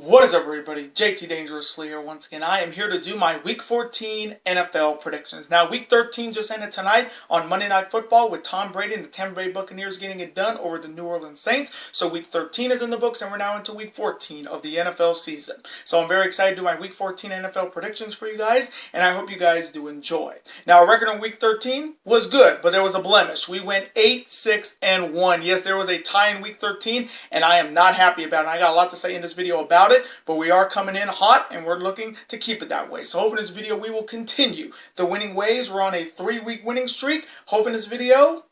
What is up, everybody? JT Dangerously here once again. I am here to do my Week 14 NFL predictions. Now, Week 13 just ended tonight on Monday Night Football with Tom Brady and the Tampa Bay Buccaneers getting it done over the New Orleans Saints. So Week 13 is in the books, and we're now into Week 14 of the NFL season. So I'm very excited to do my Week 14 NFL predictions for you guys, and I hope you guys do enjoy. Now, our record on Week 13 was good, but there was a blemish. We went 8-6-1. Yes, there was a tie in Week 13, and I am not happy about it. I got a lot to say in this video about it, but we are coming in hot and we're looking to keep it that way. So hoping this video we will continue the winning ways. We're on a 3-week winning streak. Hoping this video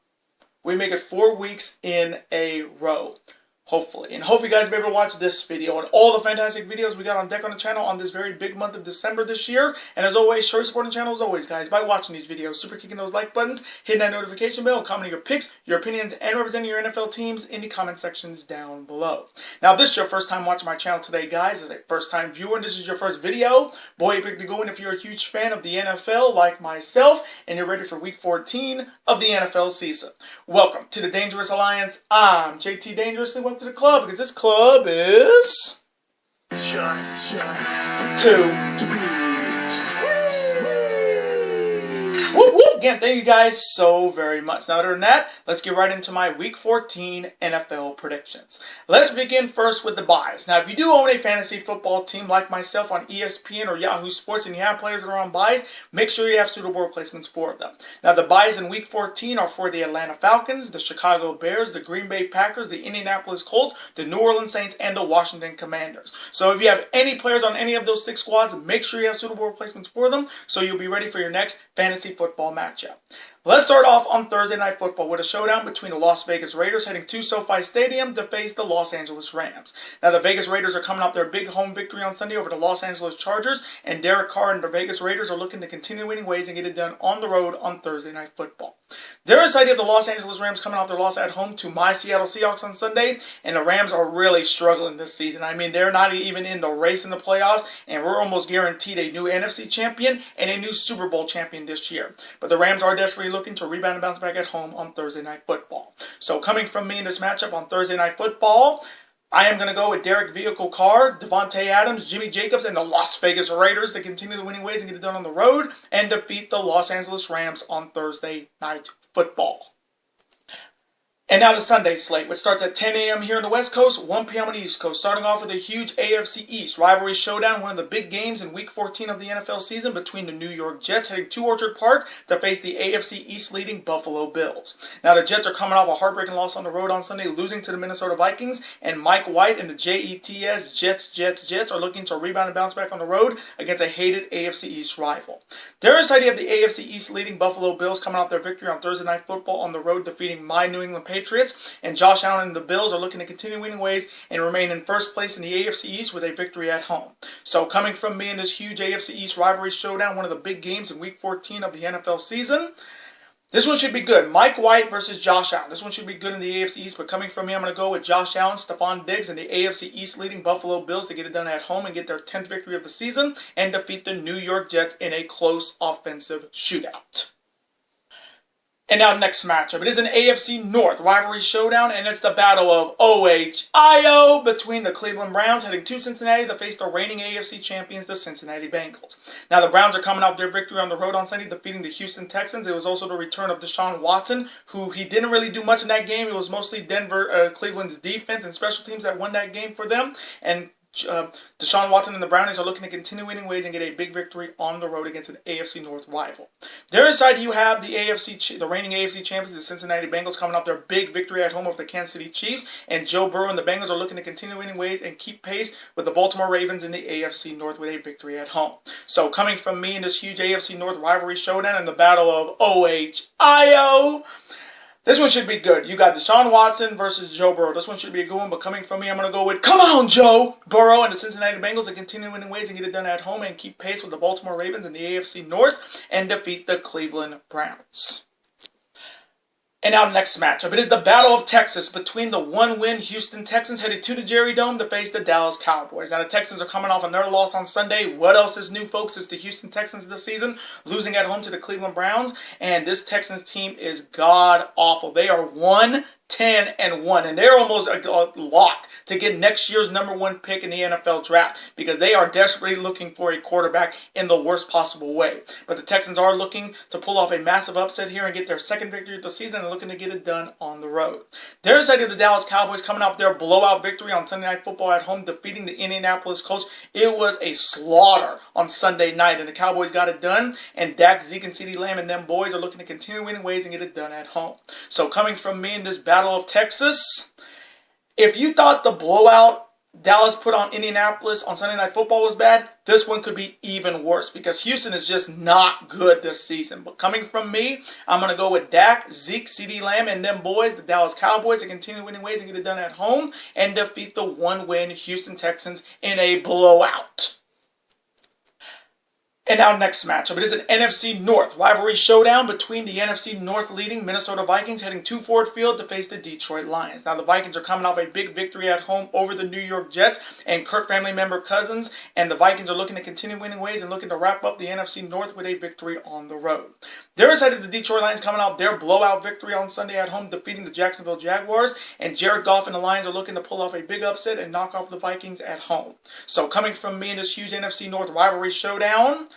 we make it 4 weeks in a row. Hopefully. And hope you guys will be able to watch this video and all the fantastic videos we got on deck on the channel on this very big month of December this year. And as always, show your support on the channel as always, guys, by watching these videos, super kicking those like buttons, hitting that notification bell, commenting your picks, your opinions, and representing your NFL teams in the comment sections down below. Now, if this is your first time watching my channel today, guys, as a first time viewer, and this is your first video, boy, you picked to go in if you're a huge fan of the NFL like myself, and you're ready for Week 14 of the NFL season. Welcome to the Dangerous Alliance. I'm JT Dangerously. Welcome to the club, because this club is just to whoop, whoop. Again, thank you guys so very much. Now, other than that, let's get right into my Week 14 NFL predictions. Let's begin first with the buys. Now, if you do own a fantasy football team like myself on ESPN or Yahoo Sports and you have players that are on buys, make sure you have suitable replacements for them. Now, the buys in Week 14 are for the Atlanta Falcons, the Chicago Bears, the Green Bay Packers, the Indianapolis Colts, the New Orleans Saints, and the Washington Commanders. So if you have any players on any of those 6 squads, make sure you have suitable replacements for them so you'll be ready for your next fantasy football matchup. Let's start off on Thursday Night Football with a showdown between the Las Vegas Raiders heading to SoFi Stadium to face the Los Angeles Rams. Now, the Vegas Raiders are coming off their big home victory on Sunday over the Los Angeles Chargers, and Derek Carr and the Vegas Raiders are looking to continue winning ways and get it done on the road on Thursday Night Football. There is the idea of the Los Angeles Rams coming off their loss at home to my Seattle Seahawks on Sunday, and the Rams are really struggling this season. I mean, they're not even in the race in the playoffs, and we're almost guaranteed a new NFC champion and a new Super Bowl champion this year. But the Rams are desperately looking to rebound and bounce back at home on Thursday Night Football. So coming from me in this matchup on Thursday Night Football, I am going to go with Derek Vehicle Carr, Devontae Adams, Jimmy Jacobs, and the Las Vegas Raiders to continue the winning ways and get it done on the road and defeat the Los Angeles Rams on Thursday Night Football. And now the Sunday slate, which starts at 10 a.m. here on the West Coast, 1 p.m. on the East Coast, starting off with a huge AFC East rivalry showdown, one of the big games in Week 14 of the NFL season between the New York Jets heading to Orchard Park to face the AFC East leading Buffalo Bills. Now, the Jets are coming off a heartbreaking loss on the road on Sunday, losing to the Minnesota Vikings, and Mike White and the Jets are looking to rebound and bounce back on the road against a hated AFC East rival. There is the idea of the AFC East leading Buffalo Bills coming off their victory on Thursday Night Football on the road, defeating my New England Patriots, and Josh Allen and the Bills are looking to continue winning ways and remain in first place in the AFC East with a victory at home. So coming from me in this huge AFC East rivalry showdown, one of the big games in Week 14 of the NFL season, this one should be good. Mike White versus Josh Allen. This one should be good in the AFC East, but coming from me, I'm going to go with Josh Allen, Stephon Diggs, and the AFC East leading Buffalo Bills to get it done at home and get their 10th victory of the season and defeat the New York Jets in a close offensive shootout. And now next matchup. It is an AFC North rivalry showdown, and it's the battle of OHIO between the Cleveland Browns heading to Cincinnati to face the reigning AFC champions, the Cincinnati Bengals. Now, the Browns are coming off their victory on the road on Sunday, defeating the Houston Texans. It was also the return of Deshaun Watson, who he didn't really do much in that game. It was mostly Cleveland's defense and special teams that won that game for them, and Deshaun Watson and the Brownies are looking to continue winning ways and get a big victory on the road against an AFC North rival. Their side, you have the reigning AFC champions, the Cincinnati Bengals, coming off their big victory at home over the Kansas City Chiefs, and Joe Burrow and the Bengals are looking to continue winning ways and keep pace with the Baltimore Ravens in the AFC North with a victory at home. So coming from me in this huge AFC North rivalry showdown and the battle of OHIO, this one should be good. You got Deshaun Watson versus Joe Burrow. This one should be a good one, but coming from me, I'm going to go with, come on, Joe Burrow and the Cincinnati Bengals to continue winning ways and get it done at home and keep pace with the Baltimore Ravens in the AFC North and defeat the Cleveland Browns. And now next matchup. It is the Battle of Texas between the one-win Houston Texans headed to the Jerry Dome to face the Dallas Cowboys. Now the Texans are coming off another loss on Sunday. What else is new, folks? It's the Houston Texans this season, losing at home to the Cleveland Browns. And this Texans team is god-awful. They are 1 10-1, and they're almost a lock to get next year's #1 pick in the NFL draft because they are desperately looking for a quarterback in the worst possible way. But the Texans are looking to pull off a massive upset here and get their second victory of the season and looking to get it done on the road. Their side of the Dallas Cowboys coming off their blowout victory on Sunday Night Football at home, defeating the Indianapolis Colts. It was a slaughter on Sunday night, and the Cowboys got it done, and Dak, Zeke, and CeeDee Lamb and them boys are looking to continue winning ways and get it done at home. So coming from me in this Battle of Texas, if you thought the blowout Dallas put on Indianapolis on Sunday Night Football was bad, this one could be even worse because Houston is just not good this season. But coming from me, I'm going to go with Dak, Zeke, CeeDee Lamb, and them boys, the Dallas Cowboys, to continue winning ways and get it done at home and defeat the one-win Houston Texans in a blowout. And now next matchup, it is an NFC North rivalry showdown between the NFC North leading Minnesota Vikings heading to Ford Field to face the Detroit Lions. Now the Vikings are coming off a big victory at home over the New York Jets and Kurt family member Cousins, and the Vikings are looking to continue winning ways and looking to wrap up the NFC North with a victory on the road. Their side of the Detroit Lions coming off their blowout victory on Sunday at home, defeating the Jacksonville Jaguars, and Jared Goff and the Lions are looking to pull off a big upset and knock off the Vikings at home. So coming from me in this huge NFC North rivalry showdown,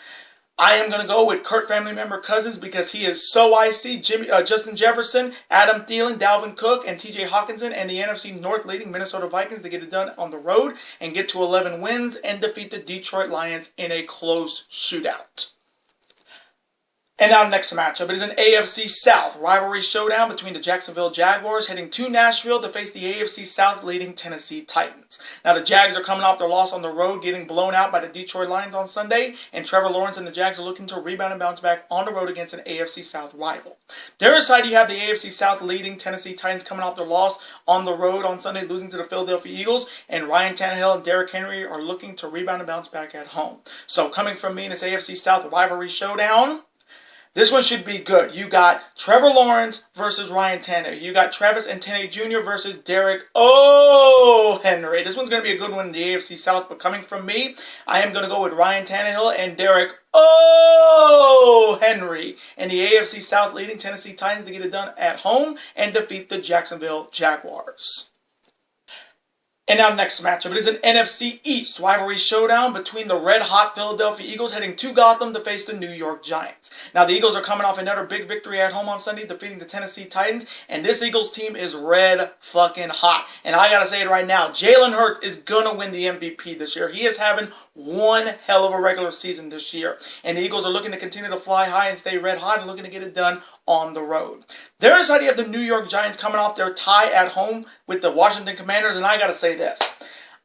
I am going to go with Kurt family member Cousins because he is so icy. Justin Jefferson, Adam Thielen, Dalvin Cook, and TJ Hawkinson, and the NFC North leading Minnesota Vikings to get it done on the road and get to 11 wins and defeat the Detroit Lions in a close shootout. And now next matchup, it is an AFC South rivalry showdown between the Jacksonville Jaguars heading to Nashville to face the AFC South leading Tennessee Titans. Now the Jags are coming off their loss on the road, getting blown out by the Detroit Lions on Sunday, and Trevor Lawrence and the Jags are looking to rebound and bounce back on the road against an AFC South rival. Their side, you have the AFC South leading Tennessee Titans coming off their loss on the road on Sunday, losing to the Philadelphia Eagles, and Ryan Tannehill and Derrick Henry are looking to rebound and bounce back at home. So coming from me in this AFC South rivalry showdown, this one should be good. You got Trevor Lawrence versus Ryan Tannehill. You got Travis Etienne Jr. versus Derrick Henry. This one's going to be a good one in the AFC South, but coming from me, I am going to go with Ryan Tannehill and Derrick Henry and the AFC South leading Tennessee Titans to get it done at home and defeat the Jacksonville Jaguars. And now next matchup, it is an NFC East rivalry showdown between the red-hot Philadelphia Eagles heading to Gotham to face the New York Giants. Now the Eagles are coming off another big victory at home on Sunday, defeating the Tennessee Titans, and this Eagles team is red fucking hot. And I gotta say it right now, Jalen Hurts is gonna win the MVP this year. He is having one hell of a regular season this year, and the Eagles are looking to continue to fly high and stay red hot and looking to get it done on the road. Their side, you have the New York Giants coming off their tie at home with the Washington Commanders, and I gotta say this.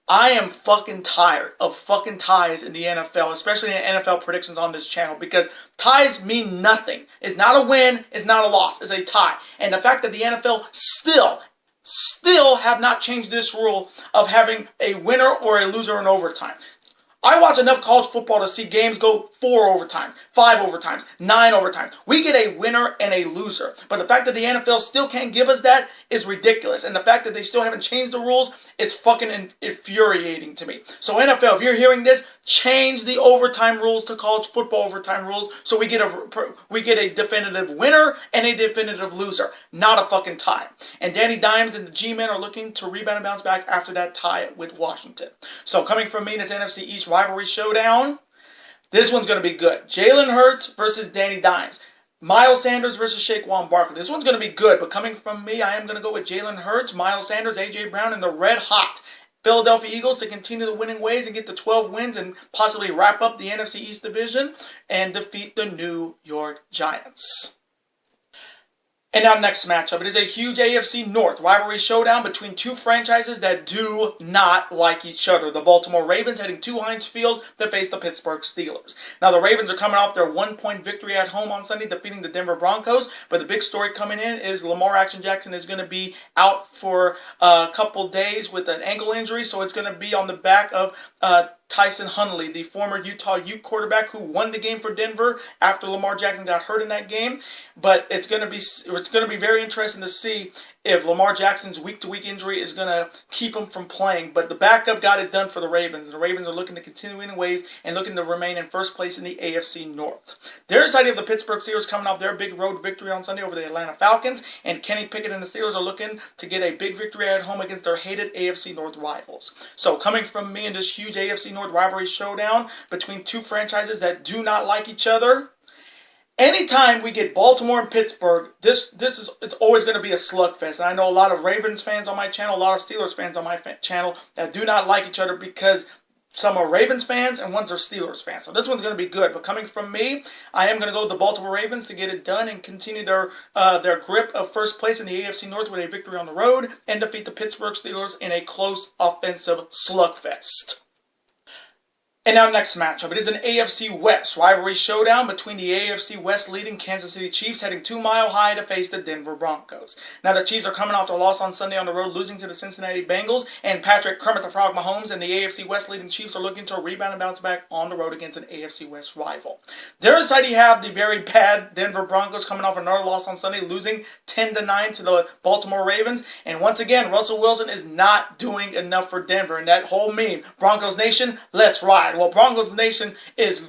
I am fucking tired of fucking ties in the NFL, especially in NFL predictions on this channel, because ties mean nothing. It's not a win, it's not a loss, it's a tie. And the fact that the NFL still have not changed this rule of having a winner or a loser in overtime. I watch enough college football to see games go 4 overtimes, 5 overtimes, 9 overtimes. We get a winner and a loser. But the fact that the NFL still can't give us that is ridiculous. And the fact that they still haven't changed the rules, it's fucking infuriating to me. So NFL, if you're hearing this, change the overtime rules to college football overtime rules so we get a definitive winner and a definitive loser, not a fucking tie. And Danny Dimes and the G-Men are looking to rebound and bounce back after that tie with Washington. So coming from me in this NFC East rivalry showdown, this one's going to be good. Jalen Hurts versus Danny Dimes. Miles Sanders versus Saquon Barkley. This one's going to be good, but coming from me, I am going to go with Jalen Hurts, Miles Sanders, A.J. Brown, and the red-hot Philadelphia Eagles to continue the winning ways and get to 12 wins and possibly wrap up the NFC East division and defeat the New York Giants. And now next matchup, it is a huge AFC North rivalry showdown between two franchises that do not like each other. The Baltimore Ravens heading to Heinz Field to face the Pittsburgh Steelers. Now the Ravens are coming off their 1-point victory at home on Sunday, defeating the Denver Broncos. But the big story coming in is Lamar Action Jackson is going to be out for a couple days with an ankle injury. So it's going to be on the back of Tyson Huntley, the former Utah Ute quarterback who won the game for Denver after Lamar Jackson got hurt in that game. But it's going to be very interesting to see if Lamar Jackson's week-to-week injury is going to keep him from playing. But the backup got it done for the Ravens. The Ravens are looking to continue winning ways and looking to remain in first place in the AFC North. Their side of the Pittsburgh Steelers coming off their big road victory on Sunday over the Atlanta Falcons, and Kenny Pickett and the Steelers are looking to get a big victory at home against their hated AFC North rivals. So coming from me in this huge AFC North rivalry showdown between two franchises that do not like each other, anytime we get Baltimore and Pittsburgh, it's always going to be a slugfest. And I know a lot of Ravens fans on my channel, a lot of Steelers fans on my channel that do not like each other because some are Ravens fans and ones are Steelers fans. So this one's going to be good. But coming from me, I am going to go with the Baltimore Ravens to get it done and continue their grip of first place in the AFC North with a victory on the road and defeat the Pittsburgh Steelers in a close offensive slugfest. And now next matchup, it is an AFC West rivalry showdown between the AFC West leading Kansas City Chiefs heading 2 Mile High to face the Denver Broncos. Now the Chiefs are coming off their loss on Sunday on the road, losing to the Cincinnati Bengals, and Patrick Kermit the Frog Mahomes and the AFC West leading Chiefs are looking to rebound and bounce back on the road against an AFC West rival. Their side you have the very bad Denver Broncos coming off another loss on Sunday, losing 10-9 to the Baltimore Ravens, and once again, Russell Wilson is not doing enough for Denver, and that whole meme, Broncos Nation, let's ride. Well, Broncos Nation is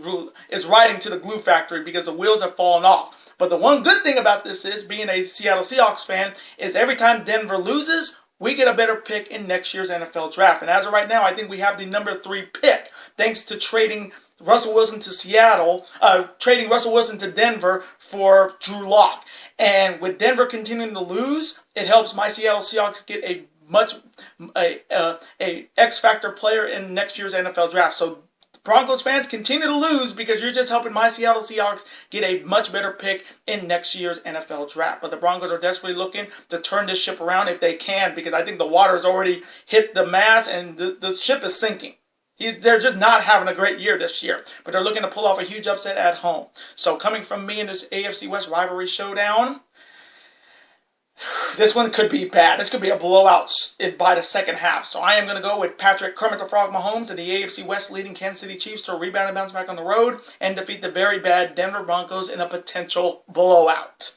riding to the glue factory because the wheels have fallen off. But the one good thing about this is, being a Seattle Seahawks fan, is every time Denver loses, we get a better pick in next year's NFL draft. And as of right now, I think we have the number 3 pick, thanks to trading Russell Wilson to Seattle, trading Russell Wilson to Denver for Drew Lock. And with Denver continuing to lose, it helps my Seattle Seahawks get a X-factor player in next year's NFL draft. So Broncos fans, continue to lose because you're just helping my Seattle Seahawks get a much better pick in next year's NFL draft. But the Broncos are desperately looking to turn this ship around if they can, because I think the water has already hit the mast and the ship is sinking. They're just not having a great year this year, but they're looking to pull off a huge upset at home. So coming from me in this AFC West rivalry showdown, this one could be bad. This could be a blowout by the second half. So I am going to go with Patrick Kermit the Frog Mahomes and the AFC West leading Kansas City Chiefs to rebound and bounce back on the road and defeat the very bad Denver Broncos in a potential blowout.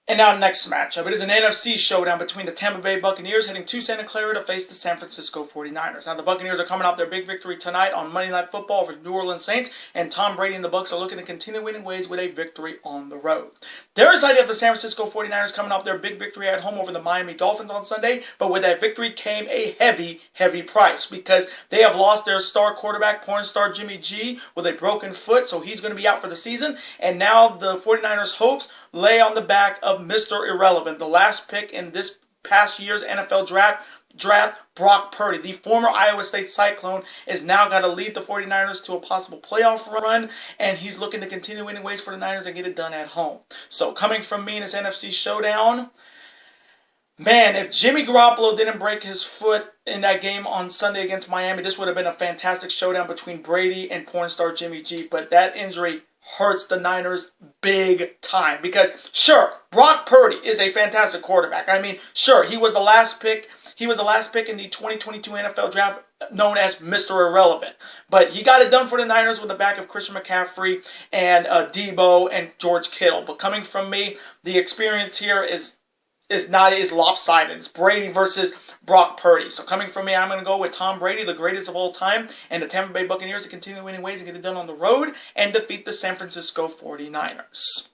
And now next matchup, it is an NFC showdown between the Tampa Bay Buccaneers heading to Santa Clara to face the San Francisco 49ers. Now the Buccaneers are coming off their big victory tonight on Monday Night Football over the New Orleans Saints, and Tom Brady and the Bucs are looking to continue winning ways with a victory on the road. Their side of the San Francisco 49ers coming off their big victory at home over the Miami Dolphins on Sunday, but with that victory came a heavy price because they have lost their star quarterback, porn star Jimmy G, with a broken foot, so he's going to be out for the season, and now the 49ers' hopes lay on the back of Mr. Irrelevant, the last pick in this past year's NFL draft, Brock Purdy. The former Iowa State Cyclone is now going to lead the 49ers to a possible playoff run, and he's looking to continue winning ways for the Niners and get it done at home. So coming from me in this NFC showdown, man, if Jimmy Garoppolo didn't break his foot in that game on Sunday against Miami, this would have been a fantastic showdown between Brady and porn star Jimmy G, but that injury hurts the Niners big time because, sure, Brock Purdy is a fantastic quarterback. I mean, sure, he was the last pick. He was the last pick in the 2022 NFL draft, known as Mr. Irrelevant. But he got it done for the Niners with the back of Christian McCaffrey and Debo and George Kittle. But coming from me, the experience here is not as lopsided. It's Brady versus Brock Purdy. So coming from me, I'm going to go with Tom Brady, the greatest of all time, and the Tampa Bay Buccaneers to continue winning ways and get it done on the road and defeat the San Francisco 49ers.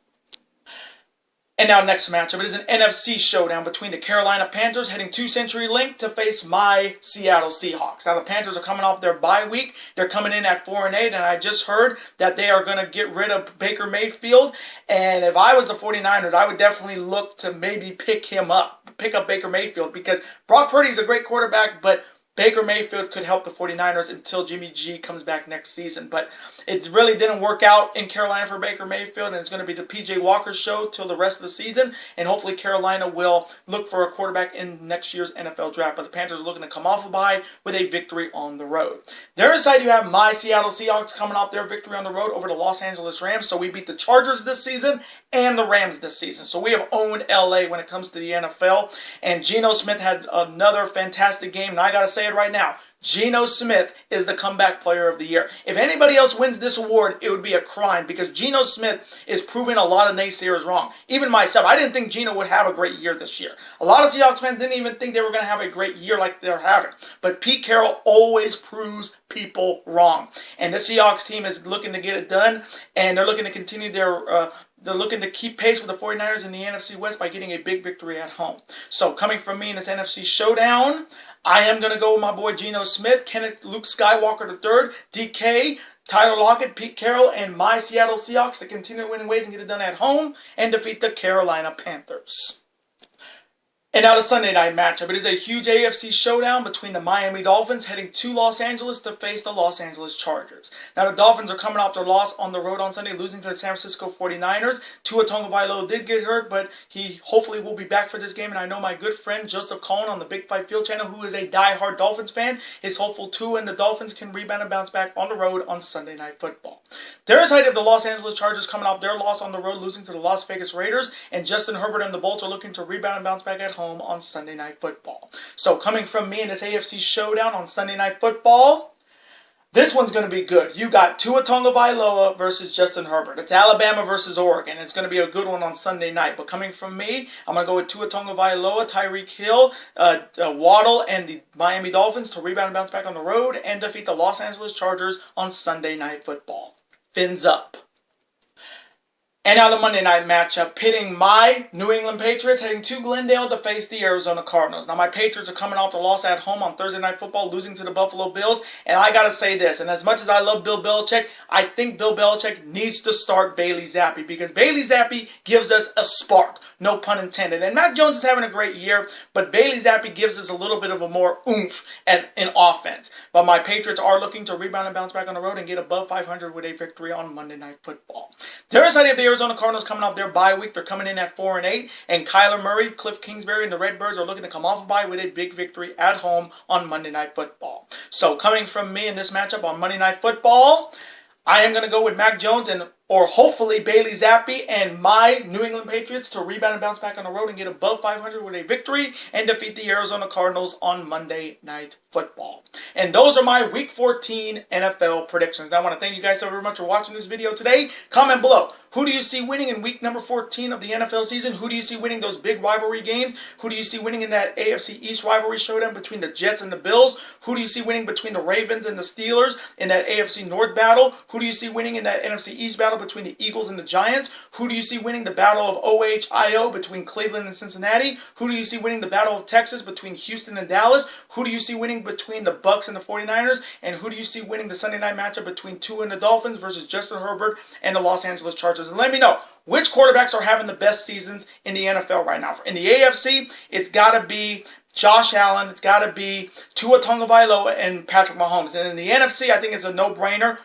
And now next matchup, it is an NFC showdown between the Carolina Panthers heading to CenturyLink to face my Seattle Seahawks. Now the Panthers are coming off their bye week. They're coming in at 4-8, and I just heard that they are going to get rid of Baker Mayfield. And if I was the 49ers, I would definitely look to maybe pick up Baker Mayfield, because Brock Purdy is a great quarterback, but Baker Mayfield could help the 49ers until Jimmy G comes back next season. But it really didn't work out in Carolina for Baker Mayfield, and it's going to be the P.J. Walker show till the rest of the season. And hopefully Carolina will look for a quarterback in next year's NFL draft. But the Panthers are looking to come off a bye with a victory on the road. Their side, you have my Seattle Seahawks coming off their victory on the road over the Los Angeles Rams. So we beat the Chargers this season and the Rams this season. So we have owned LA when it comes to the NFL. And Geno Smith had another fantastic game. And I got to say it right now. Geno Smith is the comeback player of the year. If anybody else wins this award, it would be a crime because Geno Smith is proving a lot of naysayers wrong. Even myself, I didn't think Geno would have a great year this year. A lot of Seahawks fans didn't even think they were going to have a great year like they're having. But Pete Carroll always proves people wrong. And the Seahawks team is looking to get it done, and they're looking to continue their they're looking to keep pace with the 49ers in the NFC West by getting a big victory at home. So coming from me in this NFC showdown, I am going to go with my boy Geno Smith, Luke Skywalker III, DK, Tyler Lockett, Pete Carroll, and my Seattle Seahawks to continue winning ways and get it done at home and defeat the Carolina Panthers. And now the Sunday night matchup. It is a huge AFC showdown between the Miami Dolphins heading to Los Angeles to face the Los Angeles Chargers. Now the Dolphins are coming off their loss on the road on Sunday, losing to the San Francisco 49ers. Tua Tagovailoa did get hurt, but he hopefully will be back for this game. And I know my good friend Joseph Cohen on the Big Five Field channel, who is a die-hard Dolphins fan, is hopeful Tua and the Dolphins can rebound and bounce back on the road on Sunday Night Football. Their side of the Los Angeles Chargers coming off their loss on the road, losing to the Las Vegas Raiders, and Justin Herbert and the Bolts are looking to rebound and bounce back at home on Sunday Night Football. So coming from me in this AFC showdown on Sunday Night Football, this one's going to be good. You got Tua Tagovailoa versus Justin Herbert. It's Alabama versus Oregon. It's going to be a good one on Sunday night. But coming from me, I'm going to go with Tua Tagovailoa, Tyreek Hill, Waddle, and the Miami Dolphins to rebound and bounce back on the road and defeat the Los Angeles Chargers on Sunday Night Football. Fins up. And now the Monday night matchup, pitting my New England Patriots heading to Glendale to face the Arizona Cardinals. Now my Patriots are coming off the loss at home on Thursday Night Football, losing to the Buffalo Bills. And I got to say this, and as much as I love Bill Belichick, I think Bill Belichick needs to start Bailey Zappi because Bailey Zappi gives us a spark, no pun intended. And Mac Jones is having a great year, but Bailey Zappi gives us a little bit of a more oomph in offense. But my Patriots are looking to rebound and bounce back on the road and get above 500 with a victory on Monday Night Football. Their side of the Arizona Cardinals coming off their bye week. They're coming in at 4-8. And Kyler Murray, Cliff Kingsbury, and the Redbirds are looking to come off a bye with a big victory at home on Monday Night Football. So coming from me in this matchup on Monday Night Football, I am going to go with Mac Jones or hopefully Bailey Zappi and my New England Patriots to rebound and bounce back on the road and get above 500 with a victory and defeat the Arizona Cardinals on Monday Night Football. And those are my Week 14 NFL predictions. Now, I want to thank you guys so very much for watching this video today. Comment below. Who do you see winning in week number 14 of the NFL season? Who do you see winning those big rivalry games? Who do you see winning in that AFC East rivalry showdown between the Jets and the Bills? Who do you see winning between the Ravens and the Steelers in that AFC North battle? Who do you see winning in that NFC East battle between the Eagles and the Giants? Who do you see winning the battle of OHIO between Cleveland and Cincinnati? Who do you see winning the battle of Texas between Houston and Dallas? Who do you see winning between the Bucks and the 49ers? And who do you see winning the Sunday night matchup between Tua and the Dolphins versus Justin Herbert and the Los Angeles Chargers? And let me know which quarterbacks are having the best seasons in the NFL right now. In the AFC, it's got to be Josh Allen, it's got to be Tua Tagovailoa and Patrick Mahomes. And in the NFC, I think it's a no-brainer.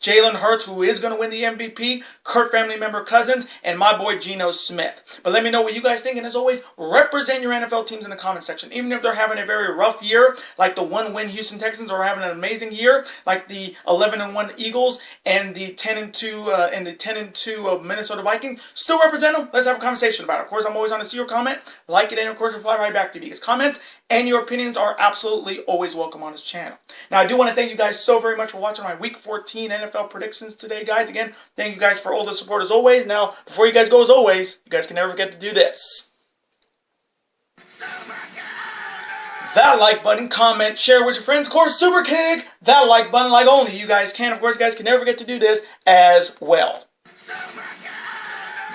Jalen Hurts, who is going to win the MVP, Kurt family member Cousins, and my boy Geno Smith. But let me know what you guys think, and as always, represent your NFL teams in the comment section. Even if they're having a very rough year, like the 1-win Houston Texans, or having an amazing year, like the 11-1 Eagles and the 10-2 of Minnesota Vikings, still represent them. Let's have a conversation about it. Of course, I'm always on to see your comment, like it, and of course, reply right back to you because comments and your opinions are absolutely always welcome on this channel. Now, I do want to thank you guys so very much for watching my Week 14 NFL predictions today, guys. Again, thank you guys for all the support as always. Now, before you guys go as always, you guys can never forget to do this. That like button, comment, share with your friends. Of course, super kick that like button like only you guys can. Of course, you guys can never forget to do this as well.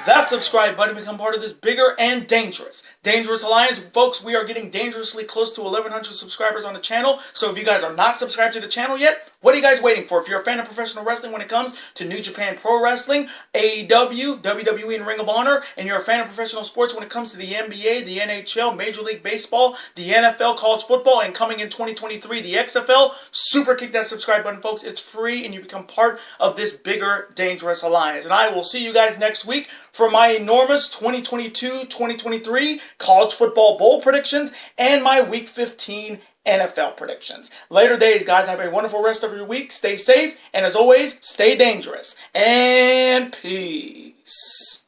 That subscribe button to become part of this bigger and dangerous alliance. Folks, we are getting dangerously close to 1,100 subscribers on the channel. So if you guys are not subscribed to the channel yet, what are you guys waiting for? If you're a fan of professional wrestling when it comes to New Japan Pro Wrestling, AEW, WWE, and Ring of Honor, and you're a fan of professional sports when it comes to the NBA, the NHL, Major League Baseball, the NFL, college football, and coming in 2023, the XFL, super kick that subscribe button, folks. It's free, and you become part of this bigger, dangerous alliance. And I will see you guys next week for my enormous 2022-2023 college football bowl predictions and my Week 15 NFL predictions. Later days, guys. Have a wonderful rest of your week. Stay safe, and as always, stay dangerous. And peace.